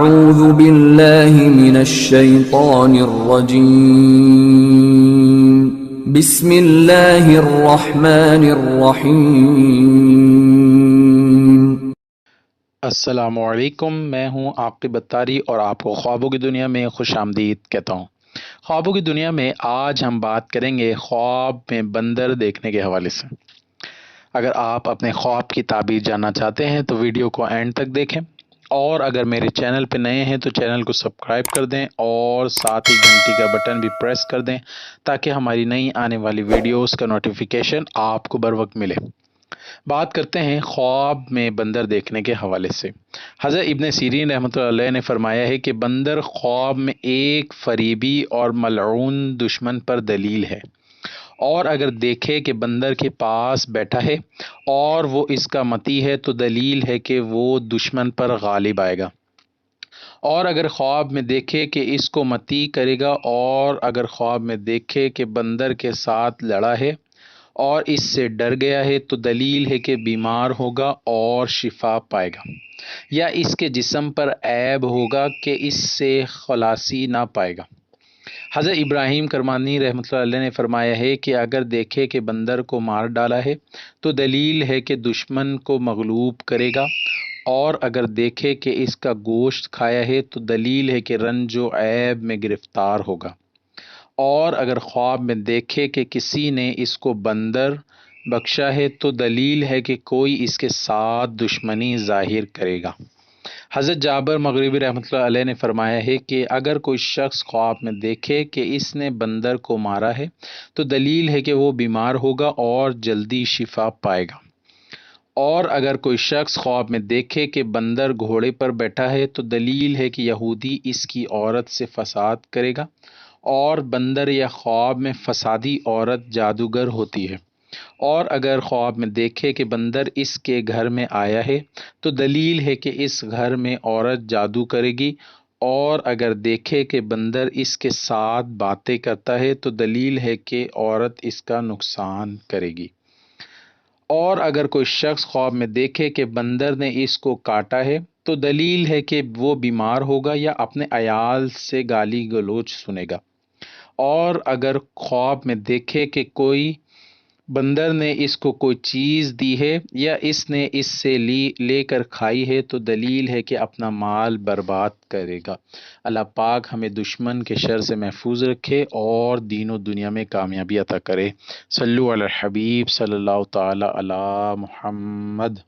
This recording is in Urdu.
اعوذ باللہ من الشیطان الرجیم بسم اللہ الرحمن الرحیم۔ السلام علیکم، میں ہوں عاقب اتاری اور آپ کو خوابوں کی دنیا میں خوش آمدید کہتا ہوں۔ خوابوں کی دنیا میں آج ہم بات کریں گے خواب میں بندر دیکھنے کے حوالے سے۔ اگر آپ اپنے خواب کی تعبیر جاننا چاہتے ہیں تو ویڈیو کو اینڈ تک دیکھیں، اور اگر میرے چینل پہ نئے ہیں تو چینل کو سبسکرائب کر دیں اور ساتھ ہی گھنٹی کا بٹن بھی پریس کر دیں تاکہ ہماری نئی آنے والی ویڈیوز کا نوٹیفیکیشن آپ کو بر وقت ملے۔ بات کرتے ہیں خواب میں بندر دیکھنے کے حوالے سے۔ حضرت ابن سیرین رحمۃ اللہ علیہ نے فرمایا ہے کہ بندر خواب میں ایک فریبی اور ملعون دشمن پر دلیل ہے، اور اگر دیکھے کہ بندر کے پاس بیٹھا ہے اور وہ اس کا متی ہے تو دلیل ہے کہ وہ دشمن پر غالب آئے گا، اور اگر خواب میں دیکھے کہ اس کو متی کرے گا، اور اگر خواب میں دیکھے کہ بندر کے ساتھ لڑا ہے اور اس سے ڈر گیا ہے تو دلیل ہے کہ بیمار ہوگا اور شفا پائے گا، یا اس کے جسم پر عیب ہوگا کہ اس سے خلاصی نہ پائے گا۔ حضرت ابراہیم کرمانی رحمۃ اللہ علیہ نے فرمایا ہے کہ اگر دیکھے کہ بندر کو مار ڈالا ہے تو دلیل ہے کہ دشمن کو مغلوب کرے گا، اور اگر دیکھے کہ اس کا گوشت کھایا ہے تو دلیل ہے کہ رنج و عیب میں گرفتار ہوگا، اور اگر خواب میں دیکھے کہ کسی نے اس کو بندر بخشا ہے تو دلیل ہے کہ کوئی اس کے ساتھ دشمنی ظاہر کرے گا۔ حضرت جابر مغربی رحمۃ اللہ علیہ نے فرمایا ہے کہ اگر کوئی شخص خواب میں دیکھے کہ اس نے بندر کو مارا ہے تو دلیل ہے کہ وہ بیمار ہوگا اور جلدی شفا پائے گا، اور اگر کوئی شخص خواب میں دیکھے کہ بندر گھوڑے پر بیٹھا ہے تو دلیل ہے کہ یہودی اس کی عورت سے فساد کرے گا، اور بندر یا خواب میں فسادی عورت جادوگر ہوتی ہے، اور اگر خواب میں دیکھے کہ بندر اس کے گھر میں آیا ہے تو دلیل ہے کہ اس گھر میں عورت جادو کرے گی، اور اگر دیکھے کہ بندر اس کے ساتھ باتیں کرتا ہے تو دلیل ہے کہ عورت اس کا نقصان کرے گی، اور اگر کوئی شخص خواب میں دیکھے کہ بندر نے اس کو کاٹا ہے تو دلیل ہے کہ وہ بیمار ہوگا یا اپنے عیال سے گالی گلوچ سنے گا، اور اگر خواب میں دیکھے کہ کوئی بندر نے اس کو کوئی چیز دی ہے یا اس نے اس سے لے کر کھائی ہے تو دلیل ہے کہ اپنا مال برباد کرے گا۔ اللہ پاک ہمیں دشمن کے شر سے محفوظ رکھے اور دین و دنیا میں کامیابی عطا کرے۔ صلو علی الحبیب صلی اللہ تعالی علی محمد۔